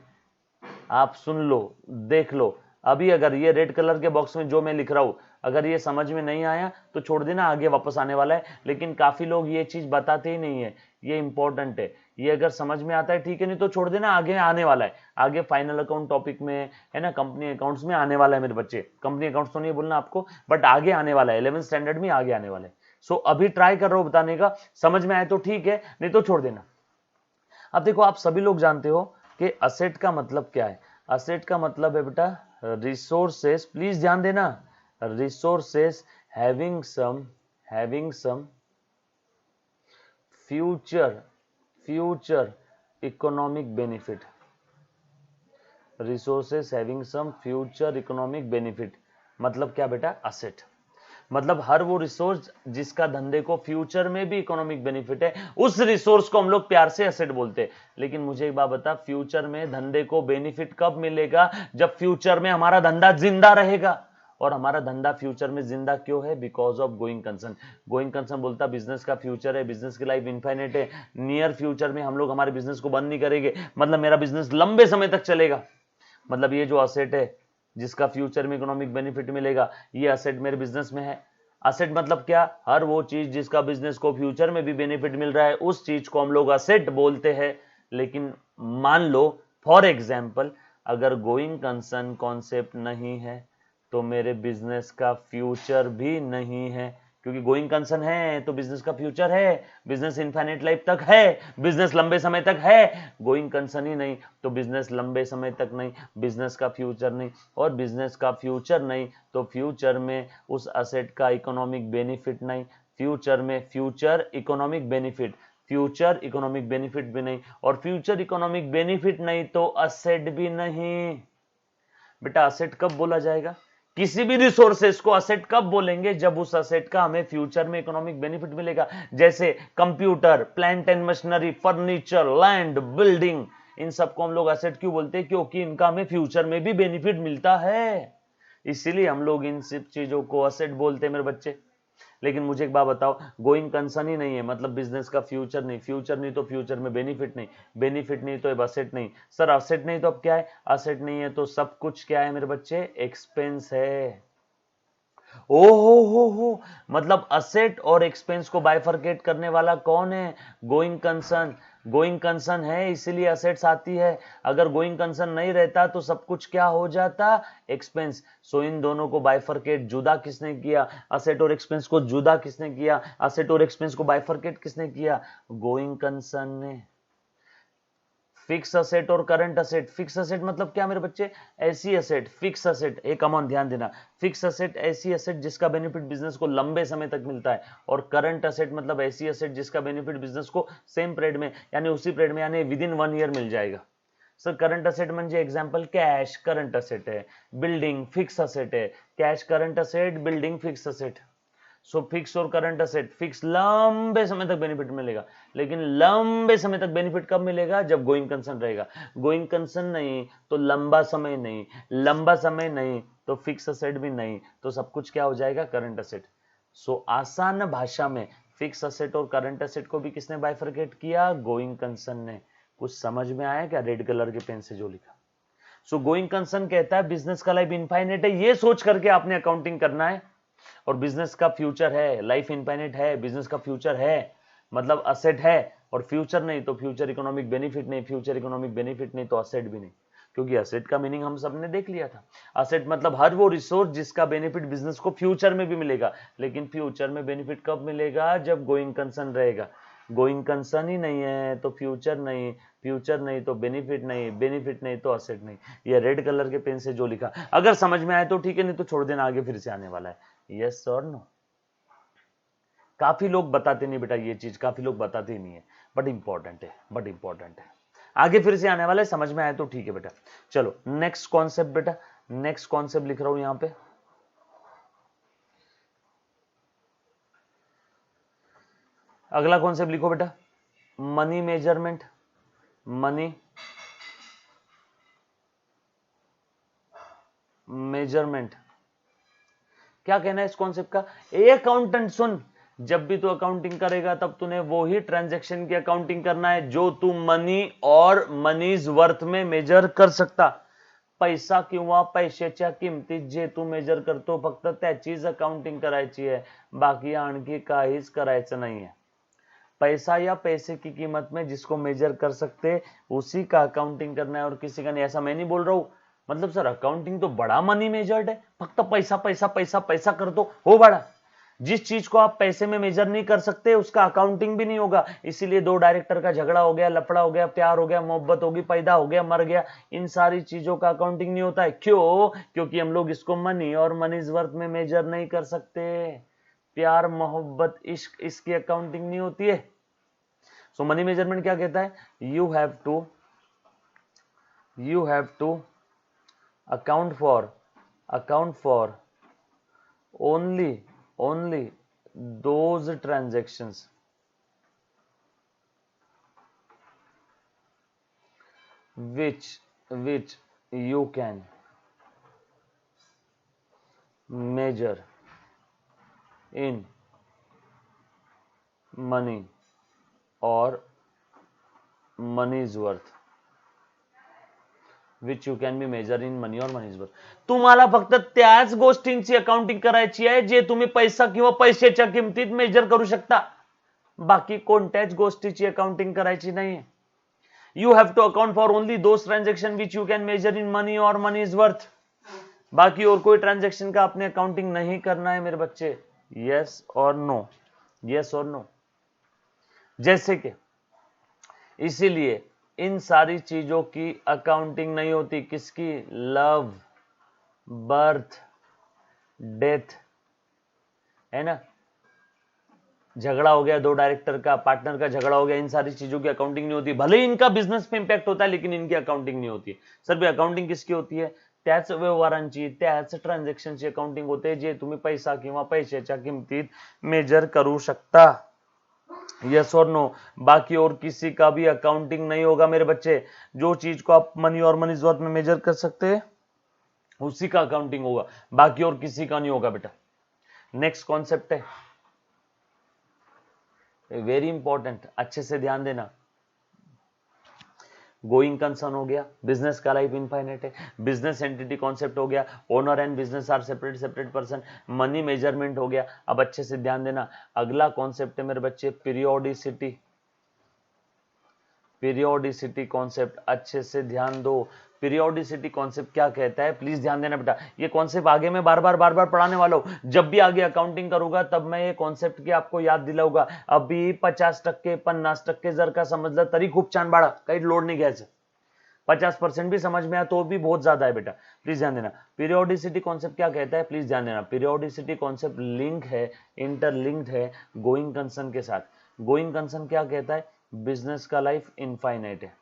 आप सुन लो, देख लो. अभी अगर ये रेड कलर के बॉक्स में जो मैं लिख रहा हूं, अगर ये समझ में नहीं आया तो छोड़ देना, आगे वापस आने वाला है. लेकिन काफी लोग ये चीज बताते ही नहीं है. ये इंपॉर्टेंट है. ये अगर समझ में आता है ठीक है, नहीं तो छोड़ देना, आगे आने वाला है. आगे फाइनल अकाउंट टॉपिक में है ना, कंपनी अकाउंट्स में आने वाला है मेरे बच्चे. कंपनी अकाउंट्स तो नहीं बोलना आपको, बट आगे आने वाला है. 11th स्टैंडर्ड में आगे आने वाला है. सो अभी ट्राई कर रहा हूं बताने का. समझ में आए तो ठीक है, नहीं तो छोड़ देना. अब देखो, आप सभी लोग जानते हो कि असेट का मतलब क्या है. असेट का मतलब है बेटा रिसोर्सेस. प्लीज ध्यान देना. Resources having some future economic benefit. Resources having some future economic benefit मतलब क्या बेटा? असेट मतलब हर वो रिसोर्स जिसका धंधे को फ्यूचर में भी इकोनॉमिक बेनिफिट है, उस रिसोर्स को हम लोग प्यार से एसेट बोलते हैं. लेकिन मुझे एक बात बता, फ्यूचर में धंधे को बेनिफिट कब मिलेगा? जब फ्यूचर में हमारा धंधा जिंदा रहेगा. और हमारा धंधा फ्यूचर में जिंदा क्यों है? Because of going concern. Going concern बोलता बिजनेस का फ्यूचर है, बिजनेस की लाइफ इनफाइनाइट है. नियर फ्यूचर में हम लोग हमारे बिजनेस को बंद नहीं करेंगे. मतलब मेरा बिजनेस लंबे समय तक चलेगा. मतलब ये जो असेट है जिसका फ्यूचर में इकोनॉमिक बेनिफिट मिलेगा, ये असेट मेरे बिजनेस में है. असेट मतलब क्या? हर वो चीज जिसका बिजनेस को फ्यूचर में भी बेनिफिट मिल रहा है, उस चीज को हम लोग असेट बोलते हैं. लेकिन मान लो फॉर एग्जाम्पल, अगर गोइंग कंसर्न कॉन्सेप्ट नहीं है तो मेरे बिजनेस का फ्यूचर भी नहीं है. क्योंकि गोइंग कंसर्न है तो बिजनेस का फ्यूचर है, बिजनेस इनफाइनाइट लाइफ तक है, बिजनेस लंबे समय तक है. गोइंग कंसर्न ही नहीं तो बिजनेस लंबे समय तक नहीं, बिजनेस का फ्यूचर नहीं. और बिजनेस का फ्यूचर नहीं तो फ्यूचर में उस असेट का इकोनॉमिक बेनिफिट नहीं. फ्यूचर में फ्यूचर इकोनॉमिक बेनिफिट भी नहीं. और फ्यूचर इकोनॉमिक बेनिफिट नहीं तो असेट भी नहीं. बेटा असेट कब बोला जाएगा? किसी भी रिसोर्सेस को असेट कब बोलेंगे? जब उस असेट का हमें फ्यूचर में इकोनॉमिक बेनिफिट मिलेगा. जैसे computer, plant and machinery, furniture, land, building, इन सबको हम लोग असेट क्यों बोलते हैं? क्योंकि इनका हमें फ्यूचर में भी बेनिफिट मिलता है. इसीलिए हम लोग इन सब चीजों को असेट बोलते हैं मेरे बच्चे. लेकिन मुझे एक बात बताओ, गोइंग कंसर्न ही नहीं है मतलब बिजनेस का फ्यूचर नहीं तो फ्यूचर में बेनिफिट नहीं तो अब असेट नहीं. सर असेट नहीं तो अब क्या है? असेट नहीं है तो सब कुछ क्या है मेरे बच्चे? एक्सपेंस है. ओ हो, मतलब असेट और एक्सपेंस को बाइफरकेट करने वाला कौन है? Going concern. गोइंग कंसर्न है इसीलिए असेट्स आती है. अगर गोइंग कंसर्न नहीं रहता तो सब कुछ क्या हो जाता? एक्सपेंस. सो इन दोनों को बाइफरकेट जुदा किसने किया? असेट और एक्सपेंस को जुदा किसने किया? असेट और एक्सपेंस को बाइफरकेट किसने किया? गोइंग कंसर्न ने. फिक्स असेट और करंट असेट. फिक्स असेट मतलब क्या मेरे बच्चे? ऐसी असेट. फिक्स असेट, एक कमॉन ध्यान देना. फिक्स असेट ऐसी असेट जिसका बेनिफिट बिजनेस को लंबे समय तक मिलता है. और करंट असेट मतलब ऐसी असेट जिसका बेनिफिट बिजनेस को सेम पीरियड में यानी उसी पीरियड में यानी विद इन 1 ईयर मिल जाएगा. सर करंट असेट म्हणजे एग्जांपल कॅश करंट असेट है, बिल्डिंग फिक्स असेट है. Cash current asset, building fix asset. So fix और करंट असेट. फिक्स लंबे समय तक बेनिफिट मिलेगा. लेकिन लंबे समय तक बेनिफिट कब मिलेगा? जब गोइंग कंसर्न रहेगा. गोइंग कंसर्न नहीं तो लंबा समय नहीं, लंबा समय नहीं तो फिक्स असेट भी नहीं, तो सब कुछ क्या हो जाएगा? Current asset. सो आसान भाषा में फिक्स असेट और करंट असेट को भी किसने बाइफरकेट किया? गोइंग कंसर्न ने. कुछ समझ में आया क्या रेड कलर के पेन से जो लिखा? सो गोइंग कंसर्न कहता है बिजनेस का लाइफ इनफाइनाइट है, ये सोच करके आपने अकाउंटिंग करना है. और बिजनेस का फ्यूचर है, लाइफ इनफाइनाइट है, बिजनेस का फ्यूचर है मतलब असेट है. और फ्यूचर नहीं तो फ्यूचर इकोनॉमिक बेनिफिट नहीं, फ्यूचर इकोनॉमिक बेनिफिट नहीं तो असेट भी नहीं. क्योंकि असेट का मीनिंग हम सबने देख लिया था. असेट मतलब हर वो रिसोर्स जिसका बेनिफिट बिजनेस को फ्यूचर में भी मिलेगा. लेकिन फ्यूचर में बेनिफिट कब मिलेगा? जब गोइंग कंसर्न रहेगा. गोइंग कंसर्न ही नहीं है तो फ्यूचर नहीं, फ्यूचर नहीं तो बेनिफिट नहीं, बेनिफिट नहीं तो असेट नहीं। ये रेड कलर के पेन से जो लिखा, अगर समझ में आए तो ठीक है, नहीं तो छोड़ देना, आगे फिर से आने वाला है। यस और नो? काफी लोग बताते नहीं बेटा ये चीज, काफी लोग बताते ही नहीं है, बट इंपॉर्टेंट है, बट इंपॉर्टेंट है। आगे फिर से आने वाला है, समझ में आए तो ठीक है बेटा। चलो नेक्स्ट कॉन्सेप्ट बेटा, नेक्स्ट कॉन्सेप्ट लिख रहा हूं यहां पे। अगला कॉन्सेप्ट लिखो बेटा, मनी मेजरमेंट। मनी मेजरमेंट, क्या कहना है इस कॉन्सेप्ट का? ए अकाउंटेंट सुन, जब भी तू अकाउंटिंग करेगा तब तूने वो ही ट्रांजैक्शन की अकाउंटिंग करना है जो तू मनी और मनीज वर्थ में मेजर कर सकता। पैसा किंवा पैशाच्या किमतीत जे तू मेजर करतो फक्त त्याचीच अकाउंटिंग करायची आहे, बाकी आणखी काहीच करायचं नाहीये। पैसा या पैसे की कीमत में जिसको मेजर कर सकते उसी का अकाउंटिंग करना है और किसी का नहीं। ऐसा मैं नहीं बोल रहा हूं, मतलब सर अकाउंटिंग तो बड़ा मनी मेजर्ड है, फक्त पैसा पैसा पैसा पैसा कर दो, हो बड़ा। जिस चीज को आप पैसे में मेजर नहीं कर सकते उसका अकाउंटिंग भी नहीं होगा। इसीलिए दो डायरेक्टर का झगड़ा हो गया, लफड़ा हो गया, प्यार हो गया, मोहब्बत होगी, पैदा हो गया, मर गया, इन सारी चीजों का अकाउंटिंग नहीं होता है। क्यों? क्योंकि हम लोग इसको मनी और मनीज वर्थ में मेजर नहीं कर सकते। प्यार, मोहब्बत, इश्क, इसकी अकाउंटिंग नहीं होती है। सो मनी मेजरमेंट क्या कहता है? You have to account for only those transactions which you can measure in money or money's worth, which you can be measure in money और मनीज वर्थ। तुम्हाला फक्त त्याच गोष्टींची अकाउंटिंग करायची आहे जे तुम्ही पैसा किंवा पैशाच्या किमतीत मेजर करू शकता, बाकी कोणत्याच गोष्टीची अकाउंटिंग करायची नाहीये। You have to account for only those transaction which you can measure in money और मनीज वर्थ, बाकी और कोई ट्रांजेक्शन का आपने अकाउंटिंग नहीं करना है मेरे बच्चे। यस और नो? यस और नो? जैसे कि इसीलिए इन सारी चीजों की अकाउंटिंग नहीं होती। किसकी? लव, बर्थ, डेथ, है ना। झगड़ा हो गया दो डायरेक्टर का, पार्टनर का झगड़ा हो गया, इन सारी चीजों की अकाउंटिंग नहीं होती। भले ही इनका बिजनेस पे इंपैक्ट होता है लेकिन इनकी अकाउंटिंग नहीं होती। सर भी अकाउंटिंग किसकी होती है? त्याच व्यवहारांची, त्याच ट्रान्झॅक्शनची अकाउंटिंग होते जे तुम्ही पैसा किंवा पैशाच्या किमतीत मेजर करू शकता। यस और नो? बाकी और किसी का भी अकाउंटिंग नहीं होगा मेरे बच्चे। जो चीज को आप मनी और मनीज वर्थ में मेजर कर सकते हैं उसी का अकाउंटिंग होगा, बाकी और किसी का नहीं होगा बेटा। नेक्स्ट कॉन्सेप्ट है वेरी इंपॉर्टेंट, अच्छे से ध्यान देना। गोइंग कंसर्न हो गया, बिजनेस का लाइफ इनफाइनाइट है, बिजनेस एंटिटी कॉन्सेप्ट हो गया, owner and business are separate person, money measurement हो गया। अब अच्छे से ध्यान देना, अगला कॉन्सेप्ट है मेरे बच्चे पीरियोडिसिटी। पीरियोडिसिटी कॉन्सेप्ट अच्छे से ध्यान दो। पीरियोडिसिटी कॉन्सेप्ट क्या कहता है, प्लीज ध्यान देना बेटा। ये कॉन्सेप्ट आगे मैं बार बार पढ़ाने वाला हूं। जब भी आगे अकाउंटिंग करूंगा तब मैं ये कॉन्सेप्ट की आपको याद दिलाऊंगा। अभी 50% 50% जर का समजलं तरी खूप छान बाळा, काही लोड नहीं घ्यायचं। 50% भी समझ में आया तो भी बहुत ज्यादा है बेटा, प्लीज ध्यान देना। पीरियोडिसिटी कॉन्सेप्ट क्या कहता है, प्लीज ध्यान देना। पीरियोडिसिटी कॉन्सेप्ट लिंक है, इंटरलिंक्ड है गोइंग कंसर्न के साथ। गोइंग कंसर्न क्या कहता है? बिजनेस का लाइफ इनफाइनाइट है।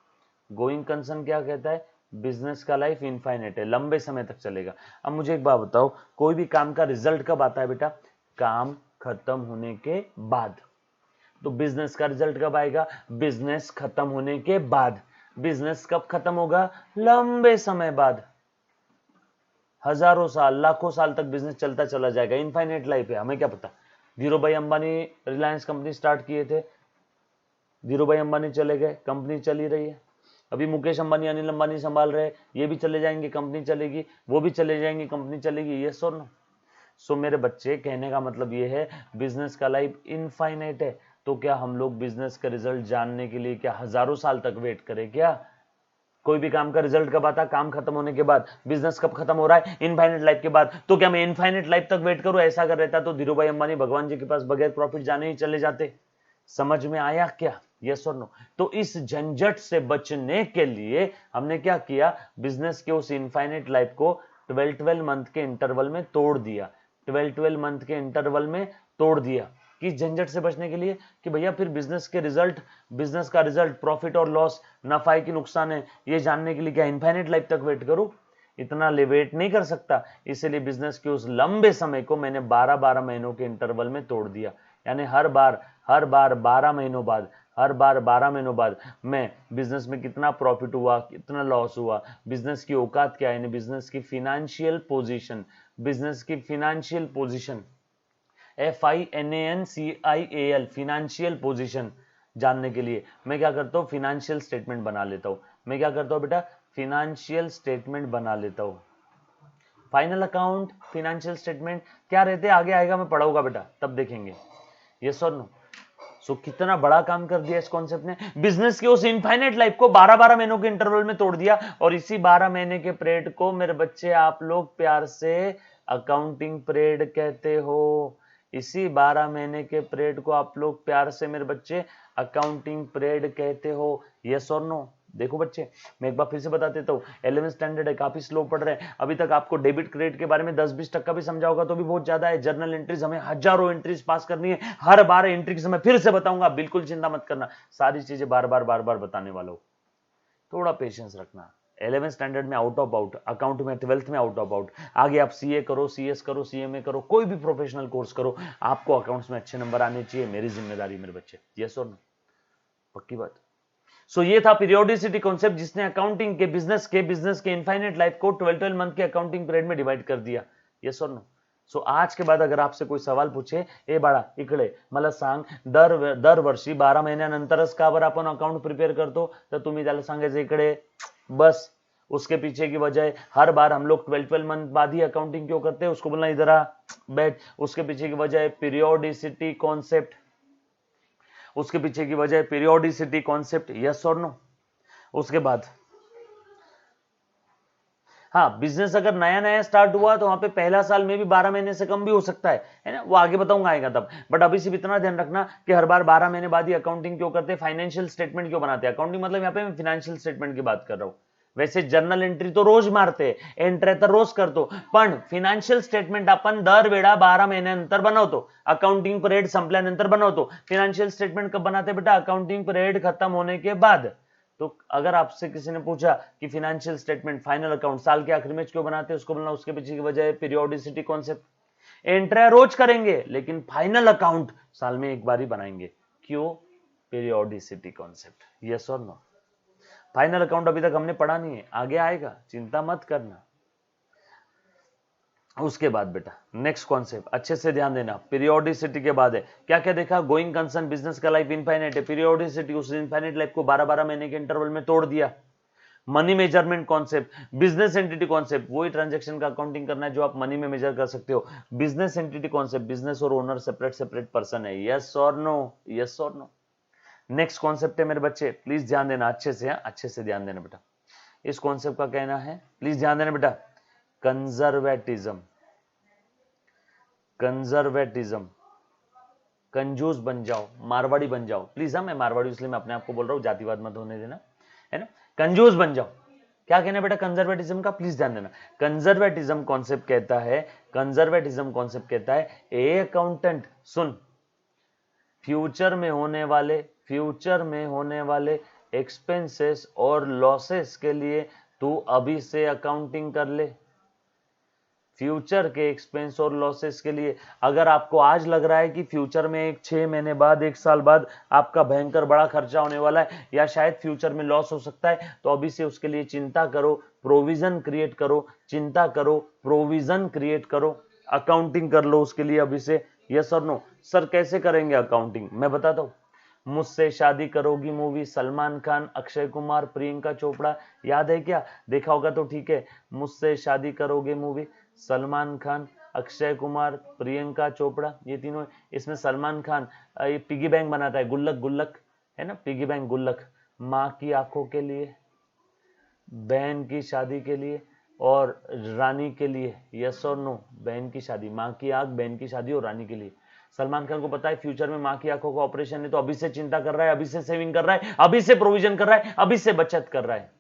गोइंग कंसर्न क्या कहता है? बिजनेस का लाइफ इनफाइनाइट है, लंबे समय तक चलेगा। अब मुझे एक बात बताओ, कोई भी काम का रिजल्ट कब आता है बेटा? काम खत्म होने के बाद। तो बिजनेस का रिजल्ट कब आएगा? बिजनेस खत्म होने के बाद। बिजनेस कब खत्म होगा? लंबे समय बाद। हजारों साल, लाखों साल तक बिजनेस चलता चला जाएगा, इनफाइनाइट लाइफ है, हमें क्या पता। धीरूभाई अंबानी रिलायंस कंपनी स्टार्ट किए थे, धीरूभाई अंबानी चले गए, कंपनी चली रही है। अभी मुकेश अंबानी, अनिल अंबानी संभाल रहे, ये भी चले जाएंगे, कंपनी चलेगी, वो भी चले जाएंगे, कंपनी चलेगी। ये सो नो? सो मेरे बच्चे, कहने का मतलब ये है बिजनेस का लाइफ इनफाइनाइट है। तो क्या हम लोग बिजनेस का रिजल्ट जानने के लिए क्या हजारों साल तक वेट करें क्या? कोई भी काम का रिजल्ट कब आता? काम खत्म होने के बाद। बिजनेस कब खत्म हो रहा है? इनफाइनाइट लाइफ के बाद। तो क्या मैं इनफाइनाइट लाइफ तक वेट करूं? ऐसा अगर रहता तो धीरूभाई अंबानी भगवान जी के पास बगैर प्रॉफिट जाने ही चले जाते। समझ में आया क्या? यस और नो? तो इस झंझट से बचने के लिए हमने क्या किया, बिजनेस के उस इनफाइनाइट लाइफ को 12 मंथ के इंटरवल में तोड़ दिया, 12 मंथ के इंटरवल में तोड़ दिया। किस झंझट से बचने के लिए कि भैया फिर बिजनेस का रिजल्ट प्रॉफिट और लॉस, नफा है कि नुकसान है, ये जानने के लिए क्या इनफाइनाइट लाइफ तक वेट करूं? इतना वेट नहीं कर सकता। इसलिए बिजनेस के उस लंबे समय को मैंने 12-12 महीनों के इंटरवल में तोड़ दिया। यानी हर बार 12 महीनों बाद, हर बार 12 महीनों बाद मैं बिजनेस में कितना प्रॉफिट हुआ, कितना लॉस हुआ, बिजनेस की औकात क्या है, यानी बिजनेस की financial position, FINANCIAL financial position जानने के लिए मैं क्या करता हूं, फिनेंशियल स्टेटमेंट बना लेता हूं। मैं क्या करता हूं बेटा, फिनेंशियल स्टेटमेंट बना लेता हूं। फाइनल अकाउंट, फिनेंशियल स्टेटमेंट क्या रहते हैं आगे आएगा, मैं पढ़ाऊंगा बेटा, तब देखेंगे। यस और नो? सो कितना बड़ा काम कर दिया इस कॉन्सेप्ट ने, बिजनेस के उस इनफाइनाइट लाइफ को 12-12 महीनों के इंटरवल में तोड़ दिया। और इसी 12 महीने के पीरियड को मेरे बच्चे आप लोग प्यार से अकाउंटिंग पीरियड कहते हो। इसी 12 महीने के पीरियड को आप लोग प्यार से मेरे बच्चे अकाउंटिंग पीरियड कहते हो। यस और नो? देखो बच्चे, मैं एक बार फिर से बता देता हूँ, 11th स्टैंडर्ड है, काफी स्लो पढ़ रहे हैं, अभी तक आपको डेबिट क्रेडिट के बारे में 10-20 टक्का भी समझा होगा तो भी बहुत ज्यादा है। जर्नल एंट्रीज हमें हजारों एंट्रीज पास करनी है, हर बार एंट्री के समय फिर से बताऊंगा, बिल्कुल चिंता मत करना, सारी चीजें बार बार बताने वाला हूं, थोड़ा पेशेंस रखना। 11th स्टैंडर्ड में आउट ऑफ आउट, अकाउंट में 12th में आउट ऑफ आउट, आगे आप सीए करो, सीएस करो, सीएमए करो, कोई भी प्रोफेशनल कोर्स करो, आपको अकाउंट्स में अच्छे नंबर आने चाहिए, मेरी जिम्मेदारी मेरे बच्चे। यस और नो? पक्की बात? सो ये था पीरियोडिसिटी कॉन्सेप्ट, जिसने अकाउंटिंग के बिजनेस के इनफाइनाइट लाइफ को 12 मंथ के अकाउंटिंग पीरियड में डिवाइड कर दिया। यस और नो? सो आज के बाद अगर आपसे कोई सवाल पूछे, ए बाळा इकडे मला सांग, दरवर्षी 12 महिन्यानंतरच का बरं आपण अकाउंट प्रिपेयर करतो, तर तुम्ही त्याला सांगायचं इकडे बस। उसके पीछे की वजह है, हर बार हम लोग 12 मंथ बाद ही अकाउंटिंग क्यों करते हैं, उसको बोलना इधर आ बैठ। उसके पीछे की वजह है पीरियोडिसिटी कॉन्सेप्ट, उसके पीछे की वजह है पीरियोडिसिटी कॉन्सेप्ट। यस और नो? उसके बाद हाँ, बिजनेस अगर नया नया स्टार्ट हुआ तो वहां पे पहला साल में भी 12 महीने से कम भी हो सकता है ना, वो आगे बताऊंगा आएगा तब। बट अभी सिर्फ इतना ध्यान रखना कि हर बार 12 महीने बाद ही अकाउंटिंग क्यों करते हैं, फाइनेंशियल स्टेटमेंट क्यों बनाते हैं। अकाउंटिंग मतलब यहाँ पे मैं फाइनेंशियल स्टेटमेंट की बात कर रहा हूँ। वैसे जर्नल एंट्री तो रोज मारते, एंट्री तर रोज करतो, पण फिनान्शियल स्टेटमेंट आपण दरवेळा 12 महिन्यानंतर बनवतो, अकाउंटिंग पिरियड संपल्यानंतर बनवतो। फिनान्शियल स्टेटमेंट कब बनाते बेटा, अकाउंटिंग पिरियड खत्म होने के बाद। तो अगर आपसे किसी ने पूछा कि फिनेंशियल स्टेटमेंट, फाइनल अकाउंट साल के आखिर में क्यों बनाते हैं, उसको बोलना उसके पीछे की वजह है पीरियोडिसिटी कॉन्सेप्ट। एंट्री रोज करेंगे लेकिन फाइनल अकाउंट साल में एक बार ही बनाएंगे, क्यों, पीरियोडिसिटी कॉन्सेप्ट। यस और नो? फाइनल अकाउंट अभी तक हमने पढ़ा नहीं है, आगे आएगा, चिंता मत करना। उसके बाद बेटा नेक्स्ट कॉन्सेप्ट अच्छे से ध्यान देना, पीरियोडिसिटी के बाद है क्या क्या देखा, गोइंग कंसर्न, बिजनेस का लाइफ इनफाइनाइट है, पीरियोडिसिटी उस इनफाइनाइट लाइफ को 12-12 महीने के इंटरवल में तोड़ दिया। Money measurement concept, business entity concept, वही ट्रांजैक्शन का अकाउंटिंग करना है जो आप मनी में मेजर कर सकते हो। बिजनेस एंटिटी कॉन्सेप्ट, बिजनेस और ओनर सेपरेट पर्सन है। यस और नो? यस और नो? नेक्स्ट कॉन्सेप्ट है मेरे बच्चे, प्लीज ध्यान देना अच्छे से, अच्छे से ध्यान देना बेटा। इस कॉन्सेप्ट का कहना है, प्लीज ध्यान देना बेटा, कंजर्वेटिज्म। कंजर्वेटिज्म, कंजूस बन जाओ, मारवाड़ी बन जाओ प्लीज। मैं मारवाड़ी इसलिए मैं अपने आप को बोल रहा हूं, जातिवाद मत होने देना, है ना। कंजूस बन जाओ, क्या कहना है बेटा कंजर्वेटिज्म का, प्लीज ध्यान देना। कंजर्वेटिज्म कॉन्सेप्ट कहता है, कंजर्वेटिज्म कॉन्सेप्ट कहता है, ए अकाउंटेंट सुन, फ्यूचर में होने वाले एक्सपेंसेस और लॉसेस के लिए तू अभी से अकाउंटिंग कर ले। फ्यूचर के एक्सपेंस और लॉसेस के लिए, अगर आपको आज लग रहा है कि फ्यूचर में एक 6 महीने बाद, 1 साल बाद आपका भयंकर बड़ा खर्चा होने वाला है या शायद फ्यूचर में लॉस हो सकता है, तो अभी से उसके लिए चिंता करो, प्रोविजन क्रिएट करो, चिंता करो, प्रोविजन क्रिएट करो, अकाउंटिंग कर लो उसके लिए अभी से। यस और नो? सर कैसे करेंगे अकाउंटिंग, मैं बताता हूं। मुझसे शादी करोगी मूवी, सलमान खान, अक्षय कुमार, प्रियंका चोपड़ा, याद है क्या, देखा होगा तो ठीक है। मुझसे शादी करोगे मूवी, सलमान खान, अक्षय कुमार, प्रियंका चोपड़ा, ये तीनों। इसमें सलमान खान ये पिगी बैंक बनाता है, गुल्लक गुल्लक है ना, पिगी बैंक गुल्लक, माँ की आंखों के लिए, बहन की शादी के लिए, और रानी के लिए, यस और नो, बहन की शादी, माँ की आंख बहन की शादी और रानी के लिए। सलमान खान को पता है फ्यूचर में माँ की आंखों का ऑपरेशन है, तो अभी से चिंता कर रहा है, अभी से सेविंग कर रहा है, अभी से प्रोविजन कर रहा है, अभी से बचत कर रहा है।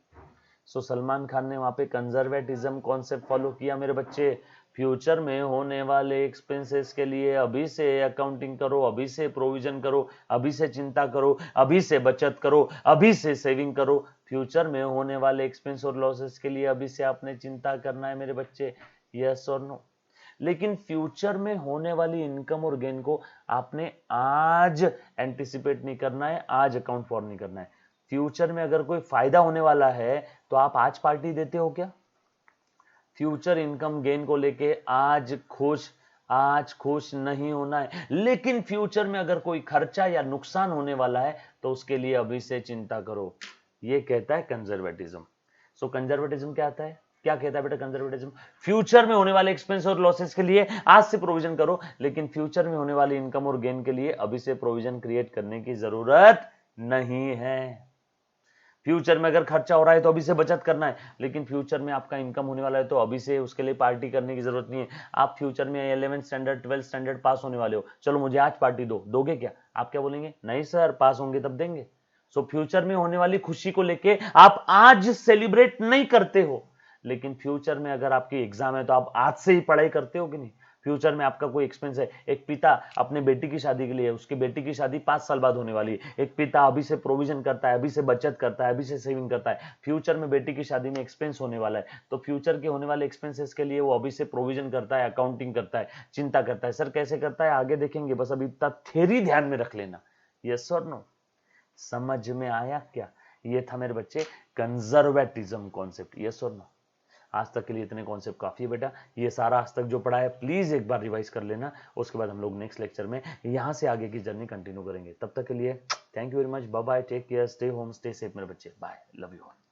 सो सलमान खान ने वहां पे कंजर्वेटिज्म कॉन्सेप्ट फॉलो किया मेरे बच्चे। फ्यूचर में होने वाले एक्सपेंसेस के लिए अभी से अकाउंटिंग करो, अभी से प्रोविजन करो, अभी से चिंता करो, अभी से बचत करो, अभी से सेविंग करो। फ्यूचर में होने वाले एक्सपेंस और लॉसेस के लिए अभी से आपने चिंता करना है मेरे बच्चे, यस और नो। लेकिन फ्यूचर में होने वाली इनकम और गेन को आपने आज एंटिसिपेट नहीं करना है, आज अकाउंट फॉर नहीं करना है। फ्यूचर में अगर कोई फायदा होने वाला है तो आप आज पार्टी देते हो क्या? फ्यूचर इनकम गेन को लेके आज खुश नहीं होना है। लेकिन फ्यूचर में अगर कोई खर्चा या नुकसान होने वाला है तो उसके लिए अभी से चिंता करो। ये कहता है कंजर्वेटिज्म। सो कंजर्वेटिज्म क्या आता है, क्या कहता है बेटा कंजर्वेटिज्म? फ्यूचर में होने वाले एक्सपेंस और लॉसेस के लिए आज से प्रोविजन करो, लेकिन फ्यूचर में होने वाली इनकम और गेन के लिए अभी से प्रोविजन क्रिएट करने की जरूरत नहीं है। फ्यूचर में अगर खर्चा हो रहा है तो अभी से बचत करना है, लेकिन फ्यूचर में आपका इनकम होने वाला है तो अभी से उसके लिए पार्टी करने की जरूरत नहीं है। आप फ्यूचर में 11th स्टैंडर्ड 12th स्टैंडर्ड पास होने वाले हो, चलो मुझे आज पार्टी दो, दोगे क्या? आप क्या बोलेंगे? नहीं सर, पास होंगे तब देंगे। सो फ्यूचर में होने वाली खुशी को लेके आप आज सेलिब्रेट नहीं करते हो, लेकिन फ्यूचर में अगर आपकी एग्जाम है तो आप आज से ही पढ़ाई करते हो कि नहीं? फ्यूचर में आपका कोई एक्सपेंस है, एक पिता अपने बेटी की शादी के लिए, उसकी बेटी की शादी 5 साल बाद होने वाली है, एक पिता अभी से प्रोविजन करता है, अभी से बचत करता है, अभी से सेविंग करता है। फ्यूचर में बेटी की शादी में एक्सपेंस होने वाला है, तो फ्यूचर के होने वाले एक्सपेंसेस के लिए वो अभी से प्रोविजन करता है, अकाउंटिंग करता है, चिंता करता है। सर कैसे करता है आगे देखेंगे, बस अभी इतना थ्योरी ध्यान में रख लेना, यस और नो। समझ में आया क्या? ये था मेरे बच्चे कंजर्वेटिज्म कॉन्सेप्ट, यस और नो। आज तक के लिए इतने कॉन्सेप्ट काफी है बेटा। ये सारा आज तक जो पढ़ा है प्लीज एक बार रिवाइज कर लेना, उसके बाद हम लोग नेक्स्ट लेक्चर में यहां से आगे की जर्नी कंटिन्यू करेंगे। तब तक के लिए thank you very much, bye bye, take care, stay home, stay safe मेरे बच्चे, बाय, लव यू ऑल।